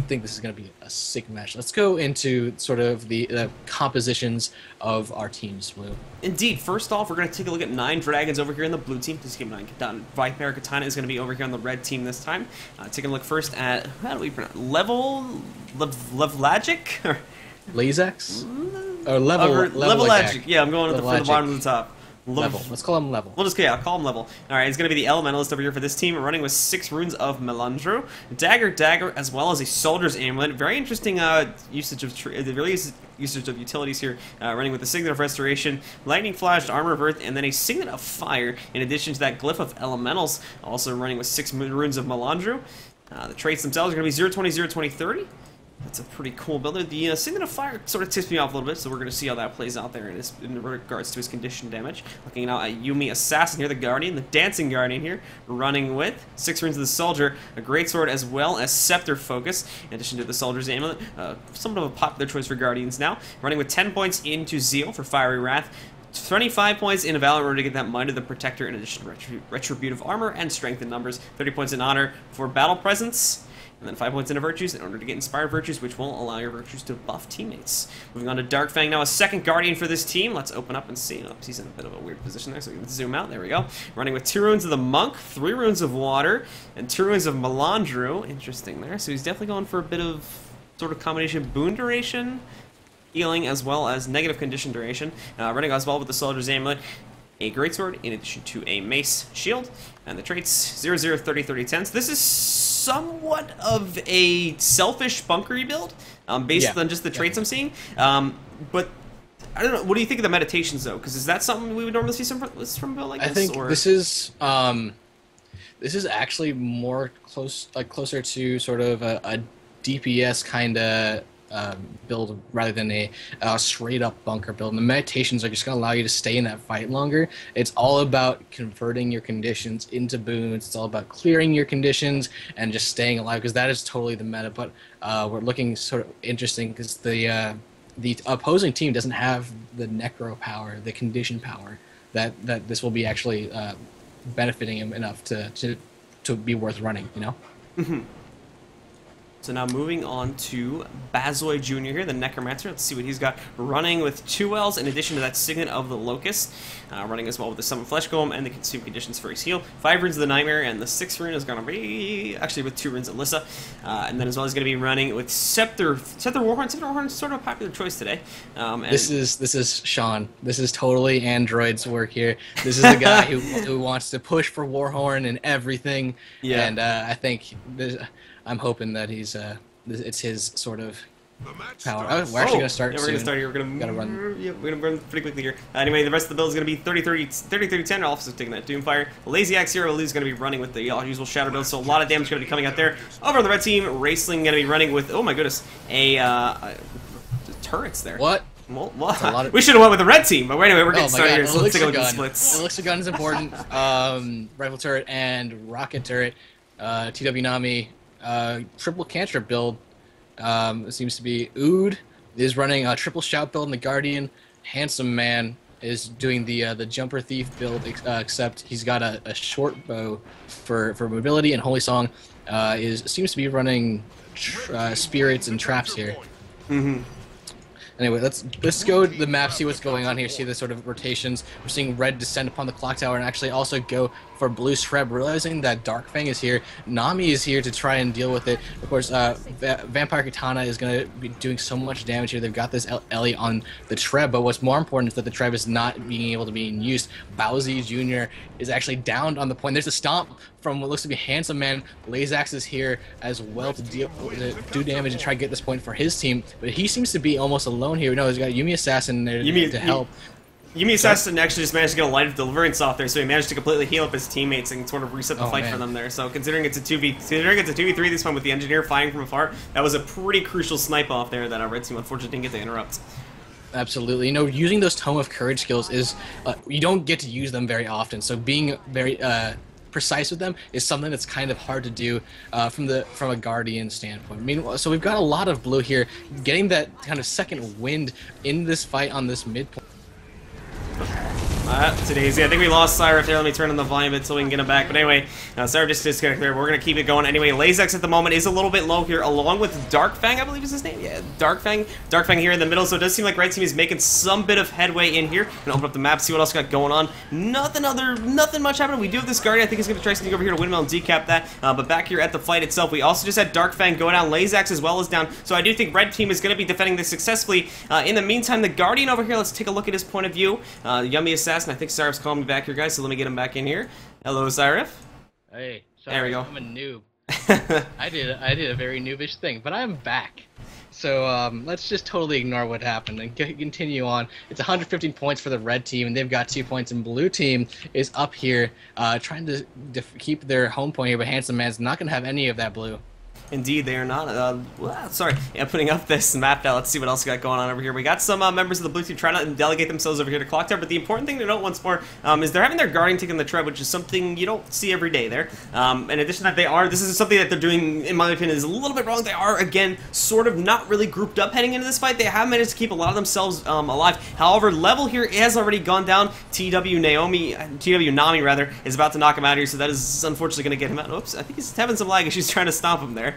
think this is going to be a sick match. Let's go into sort of the compositions of our teams, Blue. Indeed. First off, we're going to take a look at 9 dragons over here in the blue team. Please keep in mind, Viper Katana is going to be over here on the red team this time. Taking a look first at, how do we pronounce Levelagic? Lazax? Or Levelagic. Yeah, I'm going for the bottom of the top. Level. Let's call him Level. We'll just, yeah, I'll call him Level. Alright, it's going to be the Elementalist over here for this team, running with 6 runes of Melandro, Dagger, as well as a Soldier's Amulet. Very interesting usage of utilities here, running with the Signet of Restoration, Lightning Flash, Armor of Earth, and then a Signet of Fire, in addition to that Glyph of Elementals, also running with 6 runes of Melandro. The traits themselves are going to be 0-20, 0-20, 30. That's a pretty cool builder. The Signet of Fire sort of tips me off a little bit, so we're going to see how that plays out there in regards to his condition damage. Looking now at Yumi Assassin here, the Guardian, the Dancing Guardian here, running with 6 runes of the Soldier, a Greatsword, as well as Scepter Focus, in addition to the Soldier's Amulet. Somewhat of a popular choice for Guardians now. Running with 10 points into Zeal for Fiery Wrath, 25 points in Valor in order to get that Mind of the Protector, in addition to Retributive Armor and Strength in numbers, 30 points in Honor for Battle Presence, and then 5 points into Virtues in order to get Inspired Virtues, which will allow your Virtues to buff teammates. Moving on to Darkfang now, a second Guardian for this team. Let's open up and see. Oh, he's in a bit of a weird position there, so we can zoom out. There we go. Running with 2 runes of the Monk, 3 runes of Water, and 2 runes of Melandro. Interesting there. So he's definitely going for a bit of sort of combination boon duration, healing, as well as negative condition duration. Running as well with the Soldier's Amulet, a Greatsword, in addition to a Mace Shield, and the traits 0, 0, 30, 30, 10. So this is somewhat of a selfish bunkery build, based on just the traits I'm seeing. But I don't know. What do you think of the meditations, though? Because is that something we would normally see from a build like this? I think or? This is actually more closer to sort of a DPS kind of build rather than a straight up bunker build. And the meditations are just going to allow you to stay in that fight longer. It's all about converting your conditions into boons. It's all about clearing your conditions and just staying alive, because that is totally the meta. But we're looking sort of interesting because the opposing team doesn't have the necro power, the condition power that this will be actually benefiting him enough to be worth running, you know? Mm-hmm. So now moving on to Bazoy Jr. here, the Necromancer. Let's see what he's got. Running with 2 Wells in addition to that Signet of the Locust. Running as well with the Summon Flesh Golem and the Consume conditions for his heal. 5 runes of the Nightmare, and the 6th rune is going to be actually with 2 runes of Lissa. And then as well as going to be running with Scepter Warhorn. Scepter Warhorn is sort of a popular choice today. And this is Sean. This is totally Android's work here. This is the guy who wants to push for Warhorn and everything. Yeah. And I think I'm hoping that it's his sort of power. Oh, we're actually going to start yeah, we're soon. going to start here. We're going to run. Yeah, we're going to run pretty quickly here. Anyway, the rest of the build is going to be 30-30-10. Also taking that Doomfire. The Lazy Axe Hero is going to be running with the usual Shadow build, so a lot of damage going to be coming out there. Over on the red team, Raceling going to be running with, oh my goodness, turrets there. What? Well, we should have went with the red team, but anyway, we're getting started here, so let's take a look at the splits. Elixir Gun is important. Rifle Turret and Rocket Turret. TW Nami. Triple cantrip build. It seems to be Ood is running a triple shout build in the Guardian. Handsome Man is doing the Jumper Thief build, except he's got a short bow for mobility, and Holy Song seems to be running spirits and traps here. Mm-hmm. Anyway, let's go to the map, see what's going on here, see the sort of rotations. We're seeing red descend upon the clock tower and actually also go for blue Shreb, realizing that Darkfang is here. Nami is here to try and deal with it. Of course, Vampire Katana is going to be doing so much damage here. They've got this Ellie on the Treb, but what's more important is that the Treb is not being able to be in use. Bowsy Jr. is actually downed on the point. There's a stomp from what looks to be Handsome Man. Lazax is here as well to do damage and try to get this point for his team, but he seems to be almost alone here. No, he's got Yumi Assassin there to help. Yumi Assassin actually just managed to get a Light of Deliverance off there, so he managed to completely heal up his teammates and sort of reset the fight for them there. So considering it's a 2v3 this time with the Engineer firing from afar, that was a pretty crucial snipe off there that our red team unfortunately didn't get to interrupt. Absolutely. You know, using those Tome of Courage skills is, you don't get to use them very often, so being very precise with them is something that's kind of hard to do from a Guardian standpoint. Meanwhile, so we've got a lot of blue here, getting that kind of second wind in this fight on this midpoint. Today's, I think we lost Cyrus there. Let me turn on the volume a bit so we can get him back. But anyway, Cyrus just disconnected there. We're going to keep it going. Anyway, Lazex at the moment is a little bit low here, along with Darkfang, I believe is his name. Yeah, Darkfang. Darkfang here in the middle. So it does seem like Red Team is making some bit of headway in here. Gonna open up the map, see what else got going on. Nothing much happening. We do have this Guardian. I think he's going to try something over here to windmill and decap that. But back here at the fight itself, we also just had Darkfang go down. Lazex as well as down. So I do think Red Team is going to be defending this successfully. In the meantime, the Guardian over here, let's take a look at his point of view. Yummy Assassin. I think Cyrus calling me back here, guys, so let me get him back in here. Hello, Cyrus. Hey, sorry, there we go. I'm a noob. I did a very noobish thing, but I'm back. So let's just totally ignore what happened and continue on. It's 115 points for the red team, and they've got 2 points. And blue team is up here trying to keep their home point here, but Handsome Man's not going to have any of that blue. Indeed, they are not. Sorry, yeah, putting up this map now. Let's see what else we got going on over here. We got some members of the blue team trying to delegate themselves over here to Clock Tower, but the important thing to note once more is they're having their Guardian taking the tread, which is something you don't see every day there. In addition to that, this is something that they're doing, in my opinion, is a little bit wrong. They are, again, sort of not really grouped up heading into this fight. They have managed to keep a lot of themselves alive. However, level here has already gone down. TW Nami, rather, is about to knock him out here, so that is unfortunately going to get him out. Oops, I think he's having some lag. She's trying to stomp him there.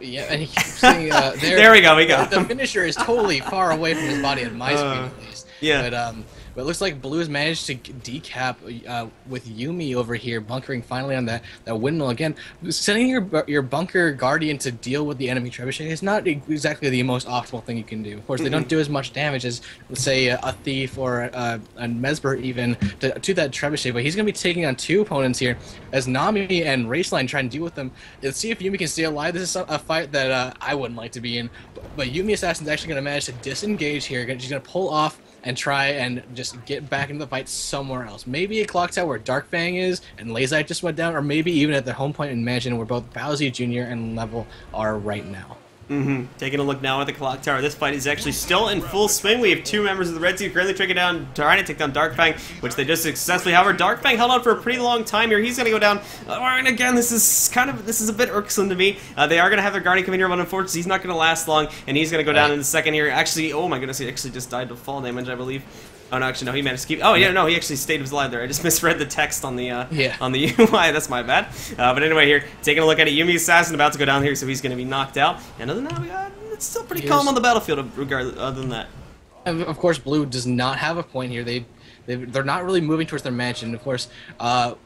Yeah, and he keeps saying, there we go, the finisher is totally far away from his body at my speed, at least. Yeah. But it looks like Blue has managed to decap with Yumi over here, bunkering finally on that windmill again. Sending your bunker Guardian to deal with the enemy trebuchet is not exactly the most optimal thing you can do. Of course, they don't do as much damage as, let's say, a Thief or a Mesber even to that trebuchet, but he's going to be taking on 2 opponents here as Nami and Raceline try and deal with them. Let's see if Yumi can stay alive. This is a fight that I wouldn't like to be in, but Yumi Assassin's actually going to manage to disengage here. She's going to pull off and try and just get back into the fight somewhere else. Maybe at Clock Tower where Darkfang is and Lazite just went down, or maybe even at their home point in Mansion where both Bowsy Jr. and Level are right now. Taking a look now at the Clock Tower. This fight is actually still in full swing. We have 2 members of the red team currently trying to take down Darkfang, which they just successfully. However, Darkfang held on for a pretty long time here. He's going to go down. And again, this is a bit irksome to me. They are going to have their Guardian come in here, but unfortunately, he's not going to last long, and he's going to go down in a second here. Actually, oh my goodness, he actually just died to fall damage, I believe. Oh no, actually no, he managed to keep. Oh yeah, no, he actually stayed alive there. I just misread the text on the on the UI. That's my bad. But anyway, here taking a look at it, Yumi Assassin about to go down here, so he's going to be knocked out. And other than that, it's still pretty calm on the battlefield. Regardless, other than that, and of course, Blue does not have a point here. They're not really moving towards their mansion. Of course,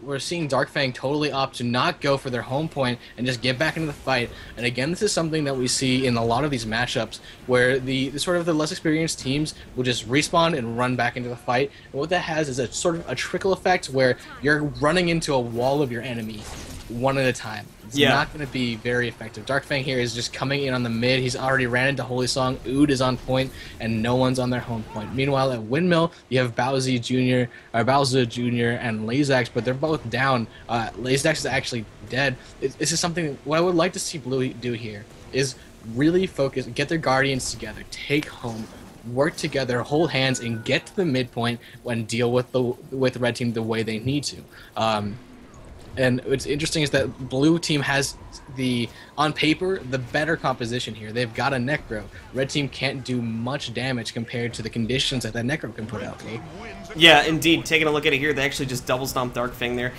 we're seeing Darkfang totally opt to not go for their home point and just get back into the fight. And again, this is something that we see in a lot of these matchups where the sort of the less experienced teams will just respawn and run back into the fight. And what that has is a sort of a trickle effect where you're running into a wall of your enemy one at a time. It's not going to be very effective. Darkfang here is just coming in on the mid. He's already ran into Holy Song. Ood is on point, and no one's on their home point. Meanwhile, at Windmill, you have Bowsy Jr. and Lazax, but they're both down. Lazax is actually dead. This is something what I would like to see Blue do here is really focus, get their Guardians together, take home, work together, hold hands, and get to the midpoint and deal with the red team the way they need to. And what's interesting is that blue team has on paper, the better composition here. They've got a Necro. Red team can't do much damage compared to the conditions that Necro can put out. Okay? Yeah, indeed. Taking a look at it here, they actually just double stomped Darkfang there.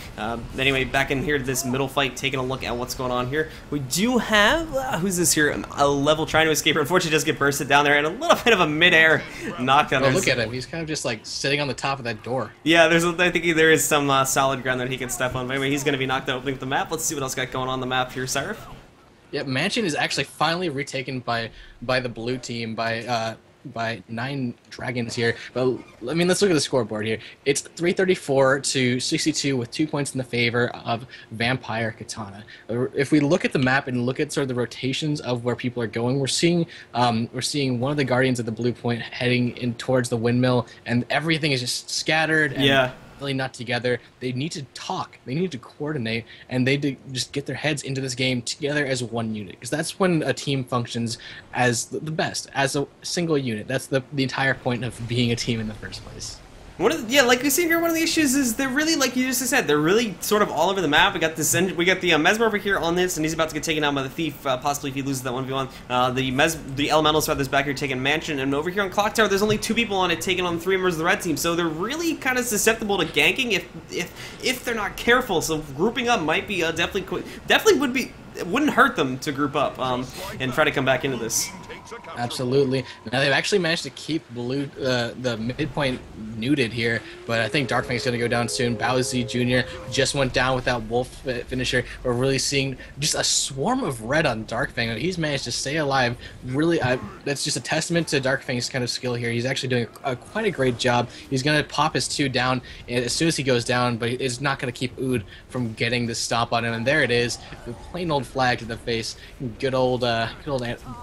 Anyway, back in here to this middle fight, taking a look at what's going on here. We do have, who's this here? A Level trying to escape. Unfortunately, does get bursted down there, and a little bit of a mid-air knockdown. Oh, look at him. He's kind of just like sitting on the top of that door. Yeah, I think there is some solid ground that he can step on. But anyway, he's going to be knocked out opening up the map. Let's see what else got going on the map here, Cyrus. Yeah, Mansion is actually finally retaken by the blue team by 9 dragons here. But I mean, let's look at the scoreboard here. It's 334 to 62 with 2 points in the favor of Vampire Katana. If we look at the map and look at sort of the rotations of where people are going, we're seeing one of the Guardians at the blue point heading in towards the windmill, and everything is just scattered. And really not together. They need to talk. They need to coordinate, and they need to just get their heads into this game together as one unit. Because that's when a team functions as the best, as a single unit. That's the entire point of being a team in the first place. Yeah, like we see here, one of the issues is they're really, like you just said, they're really sort of all over the map. We got this, we got the Mesmer over here on this, and he's about to get taken out by the Thief, possibly if he loses that 1v1. The Elementals are this back here taking Mansion, and over here on Clock Tower, there's only 2 people on it taking on 3 members of the red team, so they're really kind of susceptible to ganking if they're not careful. So grouping up might be definitely would be. It wouldn't hurt them to group up and try to come back into this. Absolutely. Now they've actually managed to keep blue the midpoint neuted here, but I think Darkfang's going to go down soon. Bowsy Jr. just went down with that wolf finisher. We're really seeing just a swarm of red on Darkfang. He's managed to stay alive. Really, that's just a testament to Darkfang's kind of skill here. He's actually doing quite a great job. He's going to pop his 2 down as soon as he goes down, but it's not going to keep Ood from getting the stomp on him. And there it is, the plain old flag to the face. Good old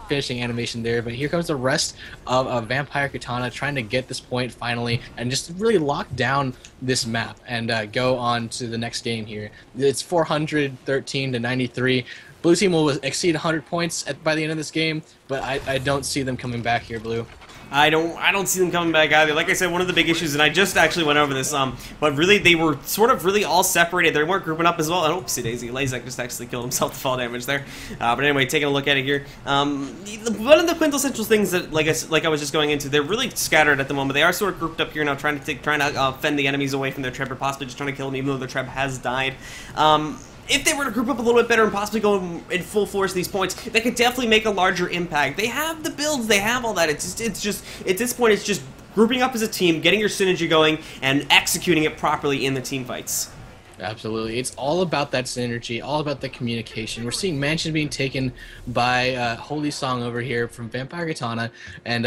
finishing animation there. But here comes the rest of Vampire Katana trying to get this point finally and just really lock down this map and go on to the next game here. It's 413 to 93. Blue team will exceed 100 points by the end of this game, but I don't see them coming back here, Blue. I don't see them coming back either. Like I said, one of the big issues, and I just actually went over this, but really they were sort of really all separated. They weren't grouping up as well. And oopsie daisy, Lazak just actually killed himself to fall damage there. But anyway, taking a look at it here, one of the quintessential things that, like I was just going into, they're really scattered at the moment. They are sort of grouped up here now, trying to fend the enemies away from their trap, or possibly just trying to kill them, even though their trap has died. If they were to group up a little bit better and possibly go in full force these points, they could definitely make a larger impact. They have the builds, they have all that. It's just at this point, it's just grouping up as a team, getting your synergy going, and executing it properly in the team fights. Absolutely. It's all about that synergy, all about the communication. We're seeing Mansion being taken by Holy Song over here from Vampire Katana, and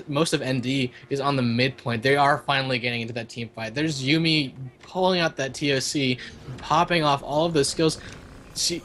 most of ND is on the midpoint. They are finally getting into that team fight. There's Yumi pulling out that TOC, popping off all of those skills.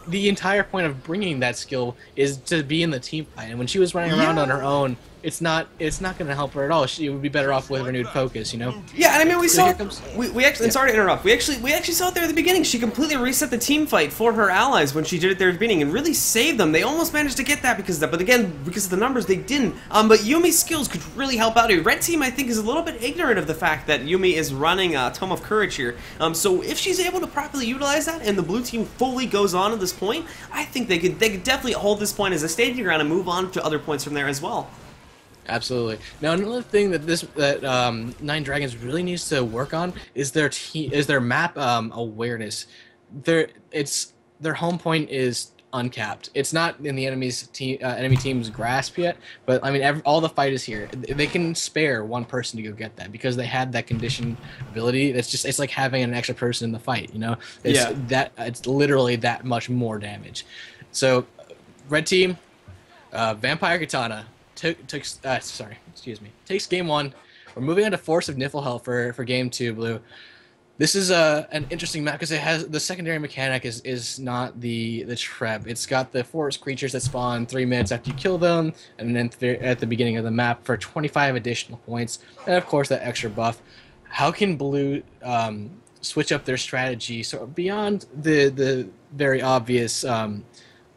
The entire point of bringing that skill is to be in the team fight, and when she was running around on her own, it's not going to help her at all. She would be better off with renewed focus, you know. Yeah, and I mean we saw we actually sorry to interrupt. We actually saw it there at the beginning. She completely reset the team fight for her allies when she did it there at the beginning and really saved them. They almost managed to get that because of that, but again, because of the numbers, they didn't. But Yumi's skills could really help out here. Red team, I think, is a little bit ignorant of the fact that Yumi is running Tome of Courage here. So if she's able to properly utilize that and the blue team fully goes on at this point, I think they could definitely hold this point as a staging ground and move on to other points from there as well. Absolutely. Now, another thing that Nine Dragons really needs to work on is their map awareness. Their home point is uncapped. It's not in the enemy team's grasp yet, but I mean all the fight is here. They can spare one person to go get that because they had that condition ability. It's like having an extra person in the fight. You know, it's literally that much more damage. So, red team, Vampire Katana. Takes game 1. We're moving on to Force of Niflhel for game 2, Blue. This is an interesting map because it has the secondary mechanic is not the Treb. It's got the forest creatures that spawn 3 minutes after you kill them, and then at the beginning of the map for 25 additional points, and of course that extra buff. How can Blue switch up their strategy so beyond the very obvious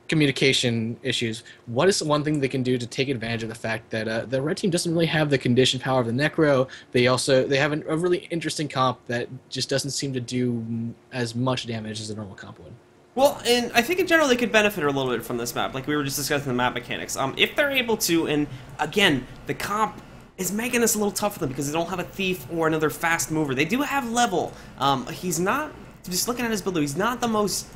communication issues? What is one thing they can do to take advantage of the fact that the red team doesn't really have the condition power of the Necro? They have a really interesting comp that just doesn't seem to do as much damage as a normal comp would. Well, and I think in general they could benefit a little bit from this map, like we were just discussing the map mechanics. If they're able to, and again, the comp is making this a little tough for them because they don't have a thief or another fast mover. They do have level. He's not. Just looking at his build, he's not the most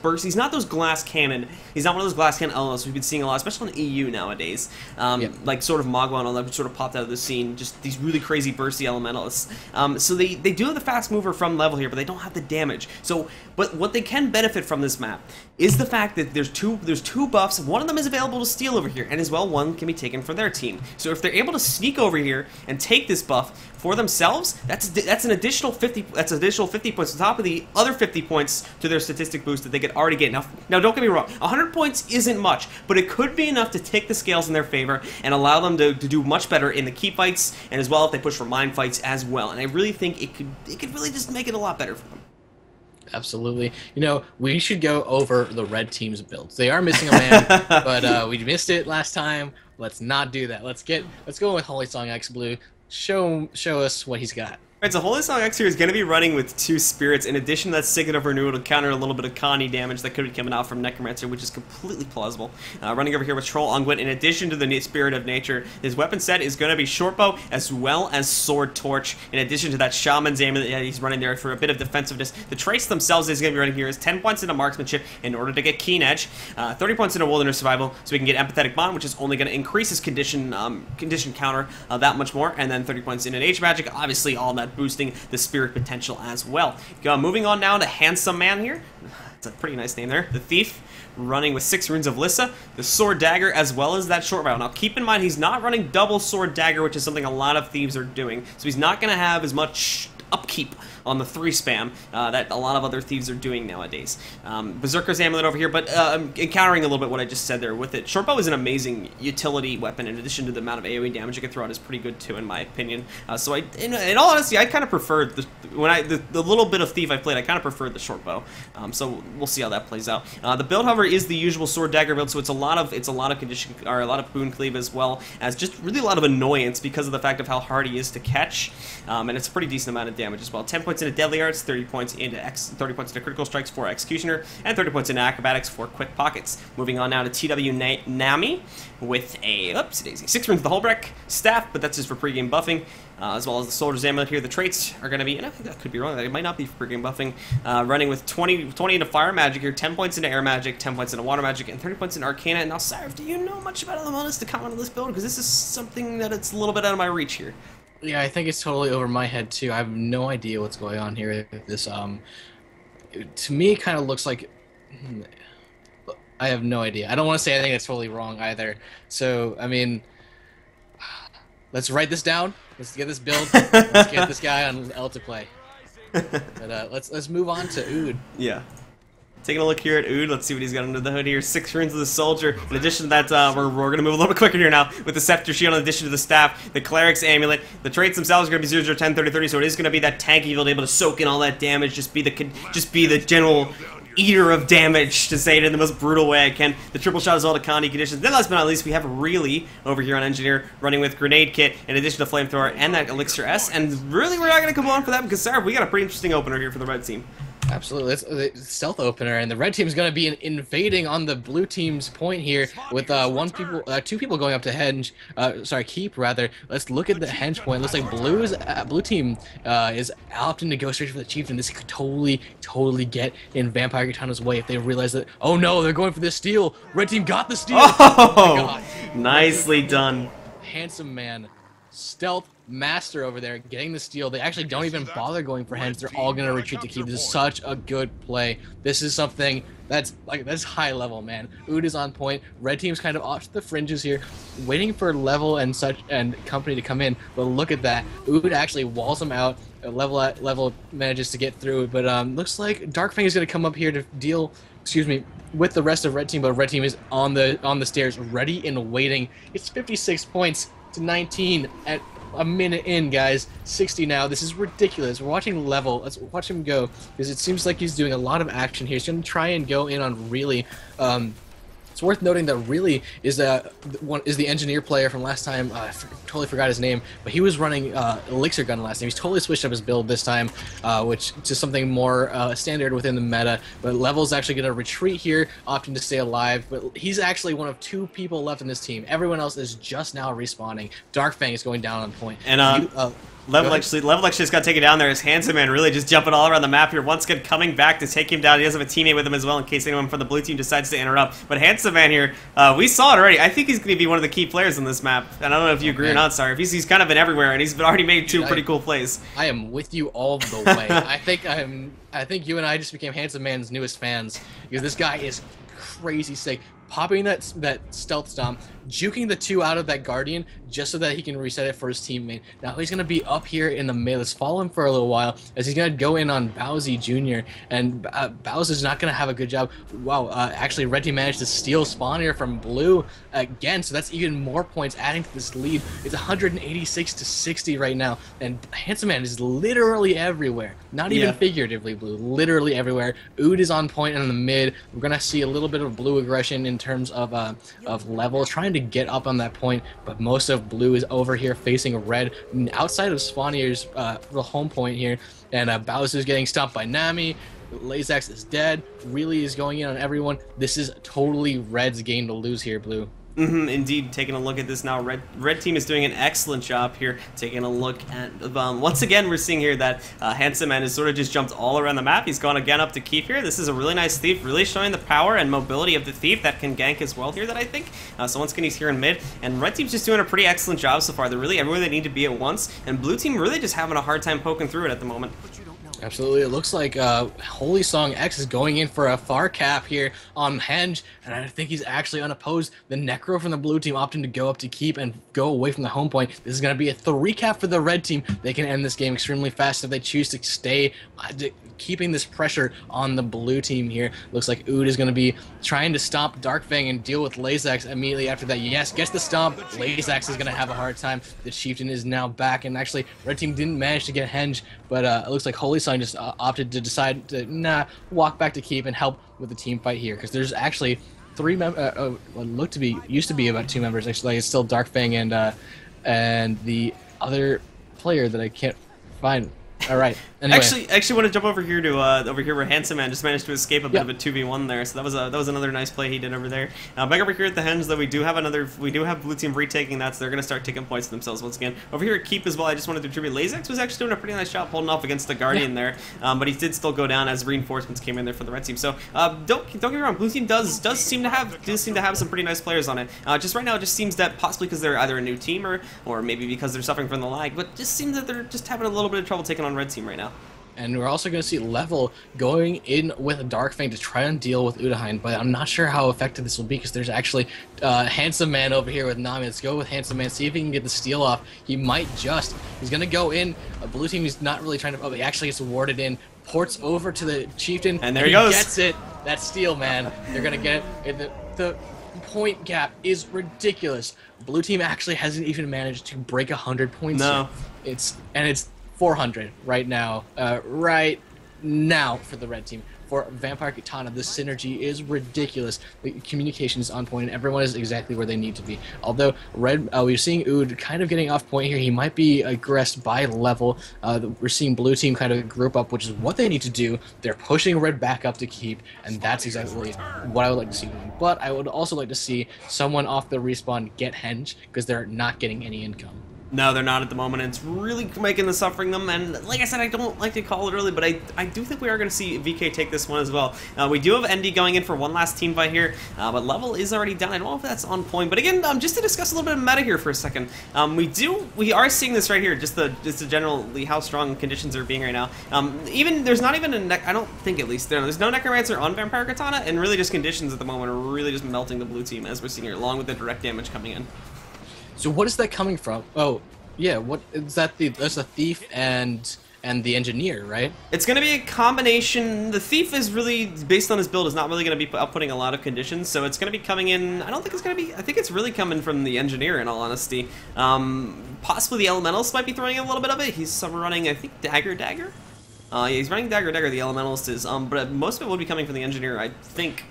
burst. He's not those glass cannon. He's not one of those glass cannon elements we've been seeing a lot, especially on EU nowadays. Like sort of Magua and all that sort of popped out of the scene. Just these really crazy bursty elementalists. So they do have the fast mover from level here, but they don't have the damage. So, but what they can benefit from this map is the fact that there's two buffs. One of them is available to steal over here, and as well one can be taken for their team. So if they're able to sneak over here and take this buff for themselves, that's an additional 50. That's additional 50 points on top of the other 50 points to their statistic boost that they could already get. Now don't get me wrong, 100 points isn't much, but it could be enough to take the scales in their favor and allow them to do much better in the keep fights, and as well if they push for mine fights as well. And I really think it could really just make it a lot better for them. Absolutely. You know, we should go over the red team's builds. They are missing a man, but we missed it last time. Let's not do that. Let's go with Holy Song X Blue. Show us what he's got. Alright, so Holy Song X here is going to be running with 2 spirits. In addition to that Signet of Renewal to counter a little bit of Connie damage that could be coming out from Necromancer, which is completely plausible. Running over here with Troll Unguent, in addition to the Spirit of Nature, his weapon set is going to be Shortbow as well as Sword Torch. In addition to that Shaman's Amulet that he's running there for a bit of defensiveness. The traits themselves he's going to be running here is 10 points into Marksmanship in order to get Keen Edge, 30 points into Wilderness Survival so we can get Empathetic Bond, which is only going to increase his condition counter that much more, and then 30 points in Age Magic, obviously all that boosting the spirit potential as well. Moving on now to Handsome Man here. It's a pretty nice name there. The Thief, running with 6 runes of Lissa, the Sword Dagger, as well as that Short Bow. Now keep in mind he's not running double Sword Dagger, which is something a lot of thieves are doing, so he's not going to have as much upkeep on the 3 spam that a lot of other thieves are doing nowadays. Berserker's Amulet over here, but encountering a little bit what I just said there with it. Shortbow is an amazing utility weapon, in addition to the amount of AoE damage it can throw out is pretty good too, in my opinion. So in all honesty, I kind of preferred the little bit of Thief I played, I kind of preferred the Shortbow. So we'll see how that plays out. The build, however, is the usual Sword Dagger build, so it's a lot of condition, or a lot of boon cleave, as well as just really a lot of annoyance because of the fact of how hard he is to catch, and it's a pretty decent amount of damage as well. 10 points into Deadly Arts, 30 points into Critical Strikes for Executioner, and 30 points into Acrobatics for Quick Pockets. Moving on now to TW Nami with a, oops, daisy, 6 runes of the Hullbreak Staff, but that's just for pregame buffing, as well as the Soldier's Amulet here. The traits are going to be, and I think that could be wrong, that it might not be for pregame buffing, running with 20 into Fire Magic here, 10 points into Air Magic, 10 points into Water Magic, and 30 points into Arcana. Now, Cyrus, do you know much about Elementalist to comment on this build? Because this is something that it's a little bit out of my reach here. Yeah, I think it's totally over my head too. I have no idea what's going on here. This to me kind of looks like I have no idea. I don't want to say anything that's totally wrong either. So I mean, let's write this down. Let's get this build. Let's get this guy on L to play. But let's move on to Ood. Yeah. Taking a look here at Ood, let's see what he's got under the hood here. 6 runes of the Soldier. In addition to that, we're going to move a little bit quicker here now with the Scepter Shield in addition to the Staff, the Cleric's Amulet. The traits themselves are going to be 0, 0, 10, 30, 30, so it is going to be that tanky build, able to soak in all that damage, just be the general eater of damage, to say it in the most brutal way I can. The triple shot is all to Connie conditions. Then last but not least, we have Really over here on Engineer, running with Grenade Kit in addition to Flamethrower and that Elixir S. And really, we're not going to come on for that because, Sarah, we got a pretty interesting opener here for the red team. Absolutely, it's the stealth opener, and the red team's going to be invading on the blue team's point here with 2 people going up to henge. Keep rather. Let's look at the henge point. Looks like blue team is opting to go straight for the chieftain. This could totally get in Vampire Katana's way if they realize that. Oh no, they're going for the steal. Red team got the steal. Oh my God. Nicely done. Handsome Man. Stealth master over there getting the steal. They actually don't even bother going for henge. They're all gonna retreat to keep. This is such a good play. This is something that's high level, man. Ood is on point. Red team's kind of off to the fringes here, waiting for level and company to come in. But look at that. Ood actually walls them out. Level manages to get through, but looks like Darkfang is gonna come up here to deal. Excuse me. With the rest of red team, but red team is on the stairs, ready and waiting. It's 56 points to 19 at a minute in, guys. 60 now. This is ridiculous. We're watching level. Let's watch him go, because it seems like he's doing a lot of action here. He's going to try and go in on Really. It's worth noting that Really is the engineer player from last time. I totally forgot his name, but he was running Elixir Gun last time. He's totally switched up his build this time, which to something more standard within the meta. But Level's actually going to retreat here, opting to stay alive. But he's actually one of 2 people left in this team. Everyone else is just now respawning. Darkfang is going down on point. And Level actually just got taken down there. His Handsome Man really just jumping all around the map here. Once again, coming back to take him down. He does have a teammate with him as well in case anyone from the blue team decides to interrupt. But Handsome Man here, we saw it already. I think he's going to be one of the key players on this map. And I don't know if you agree or not, sorry. He's kind of been everywhere, and he's already made 2 pretty cool plays. I am with you all the way. I think you and I just became Handsome Man's newest fans, because this guy is crazy sick. Popping that stealth stomp, juking the 2 out of that Guardian just so that he can reset it for his teammate. Now he's going to be up here in the mid. Let's follow him for a little while as he's going to go in on Bowsy Jr. And Bowsy's not going to have a good job. Wow, actually Red Team managed to steal spawn here from blue again, so that's even more points adding to this lead. It's 186 to 60 right now, and Handsome Man is literally everywhere. Not even figuratively blue, literally everywhere. Ood is on point in the mid. We're going to see a little bit of blue aggression in terms of level, trying to to get up on that point, but most of blue is over here facing red outside of Swanier's the home point here, and Bowser's getting stopped by Nami. Lazax is dead. Really is going in on everyone. This is totally Red's game to lose here, blue. Indeed, taking a look at this now, red team is doing an excellent job here. Taking a look at, once again, we're seeing here that Handsome Man has sort of just jumped all around the map. He's gone again up to Keep here. This is a really nice Thief, really showing the power and mobility of the Thief that can gank as well here, that I think. So once again, he's here in mid, and red team's just doing a pretty excellent job so far. They're really everywhere they need to be at once, and blue team really just having a hard time poking through it at the moment. Absolutely. It looks like Holy Song X is going in for a far cap here on Henge, and I think he's actually unopposed. The Necro from the blue team opting to go up to Keep and go away from the home point. This is going to be a 3 cap for the red team. They can end this game extremely fast if they choose to stay keeping this pressure on the blue team here. Looks like Ood is going to be trying to stomp Darkfang and deal with Lazax immediately after that. Yes, gets the stomp. Lazax is going to have a hard time. The Chieftain is now back, and actually, red team didn't manage to get Henge, but it looks like Holy Song just opted to decide to walk back to Keep and help with the team fight here, because there's actually 3 members. Used to be about 2 members. Actually, it's still Darkfang and the other player that I can't find. All right. Anyway. Actually, want to jump over here to where Handsome Man just managed to escape a bit of a 2v1 there. So that was another nice play he did over there. Back over here at the Henge, though, we do have blue team retaking that, so they're gonna start taking points themselves once again. Over here at Keep as well, I just wanted to attribute Lazax was actually doing a pretty nice job holding off against the Guardian there, but he did still go down as reinforcements came in there for the red team. So don't get me wrong, blue team does seem to have some pretty nice players on it. Just right now, it just seems that possibly because they're either a new team or maybe because they're suffering from the lag, but just seems that they're just having a little bit of trouble taking on red team right now. And we're also going to see Level going in with Darkfang to try and deal with Udaheim, but I'm not sure how effective this will be because there's actually Handsome Man over here with Nami. Let's go with Handsome Man, see if he can get the steal off. He might just. He's going to go in. Blue team is not really trying to. Oh, he actually gets warded in. Ports over to the Chieftain. And there he goes. Gets it. That's steal, man. They're going to get it. The point gap is ridiculous. Blue team actually hasn't even managed to break 100 points No. yet. It's 400 right now for the red team. For Vampire Katana, the synergy is ridiculous. The communication is on point, and everyone is exactly where they need to be. Although red, we're seeing Ood kind of getting off point here. He might be aggressed by Level. We're seeing blue team kind of group up, which is what they need to do. They're pushing red back up to Keep, and that's exactly what I would like to see. But I would also like to see someone off the respawn get Henge, because they're not getting any income. No, they're not at the moment, and it's really making the suffering them, and like I said, I don't like to call it early, but I do think we are going to see VK take this one as well. We do have ND going in for one last team fight here, but Level is already done. I don't know if that's on point, but again, just to discuss a little bit of meta here for a second, we are seeing this right here, just the generally how strong conditions are being right now. There's not even I don't think at least, there's no Necromancer on Vampire Katana, and really just conditions at the moment are really just melting the blue team, as we're seeing here, along with the direct damage coming in. So what is that coming from? Oh, yeah. What is that? That's a Thief and the Engineer, right? It's going to be a combination. The Thief is really, based on his build, is not really going to be outputting a lot of conditions, so it's going to be coming in. I don't think it's going to be. I think it's really coming from the Engineer, in all honesty. Possibly the Elementalist might be throwing in a little bit of it. He's running, I think, Dagger. Yeah, he's running Dagger. The Elementalist is. But most of it will be coming from the Engineer, I think,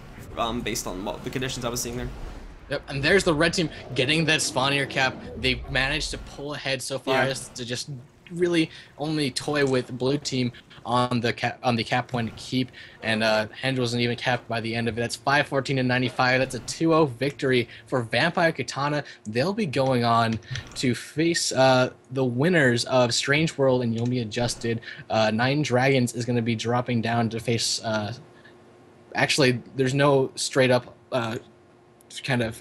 based on the conditions I was seeing there. Yep, and there's the red team getting that spawnier cap. They've managed to pull ahead so far as to just really only toy with blue team on the cap point to Keep, and Henge wasn't even capped by the end of it. That's 514-95. That's a 2-0 victory for Vampire Katana. They'll be going on to face the winners of Strange World and You'll Be Adjusted. Nine Dragons is going to be dropping down to face. Actually, there's no straight up. Kind of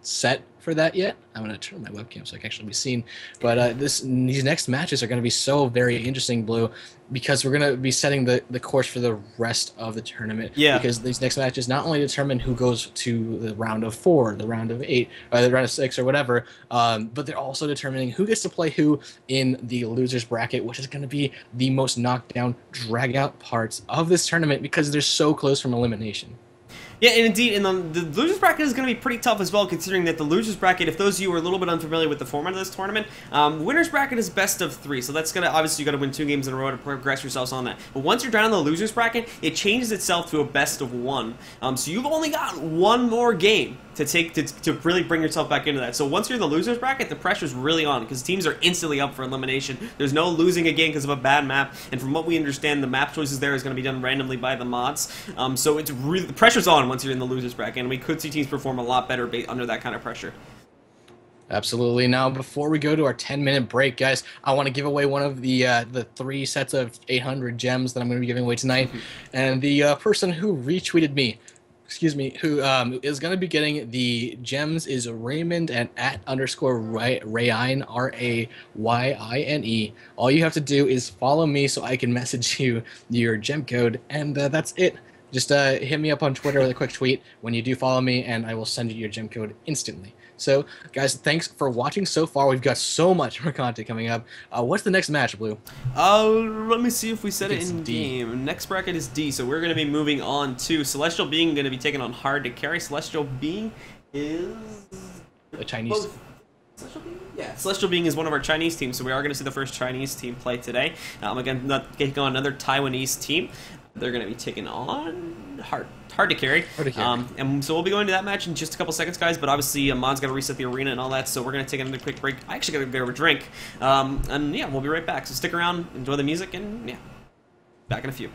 set for that yet. I'm going to turn my webcam so I can actually be seen. But these next matches are going to be so very interesting, Blue, because we're going to be setting the course for the rest of the tournament. Yeah. Because these next matches not only determine who goes to the round of 4, the round of 8, or the round of 6, or whatever, but they're also determining who gets to play who in the losers bracket, which is going to be the most knockdown, drag-out parts of this tournament because they're so close from elimination. Yeah, and indeed, and the losers bracket is going to be pretty tough as well, considering that the losers bracket, if those of you are a little bit unfamiliar with the format of this tournament, winners bracket is best of 3, so that's going to, obviously, you got to win 2 games in a row to progress yourselves on that. But once you're down in the losers bracket, it changes itself to a best of 1. So you've only got one more game to really bring yourself back into that. So once you're in the losers bracket, the pressure's really on because teams are instantly up for elimination. There's no losing a game because of a bad map, and from what we understand, the map choices there is going to be done randomly by the mods. So it's really, the pressure's on once you're in the losers bracket, and we could see teams perform a lot better under that kind of pressure. Absolutely. Now, before we go to our 10-minute break, guys, I want to give away one of the 3 sets of 800 gems that I'm going to be giving away tonight. And the person who retweeted me, who is going to be getting the gems is Raymond and @_Rayine, RAYINE. All you have to do is follow me so I can message you your gem code, and that's it. Just hit me up on Twitter with a quick tweet when you do follow me, and I will send you your gem code instantly. So, guys, thanks for watching so far. We've got so much more content coming up. What's the next match, Blue? Let me see if we said it in game. Next bracket is D, so we're going to be moving on to Celestial Being, going to be taking on Hard to Carry. Celestial Being is a Chinese. Celestial Being? Yeah, Celestial Being is one of our Chinese teams, so we are going to see the first Chinese team play today. Again, not taking on another Taiwanese team. They're going to be taking on Hard to Carry. And so we'll be going to that match in just a couple seconds, guys. But obviously, Mon's got to reset the arena and all that, so we're going to take another quick break. I actually got to go have a drink. And yeah, we'll be right back. So stick around, enjoy the music, and yeah, back in a few.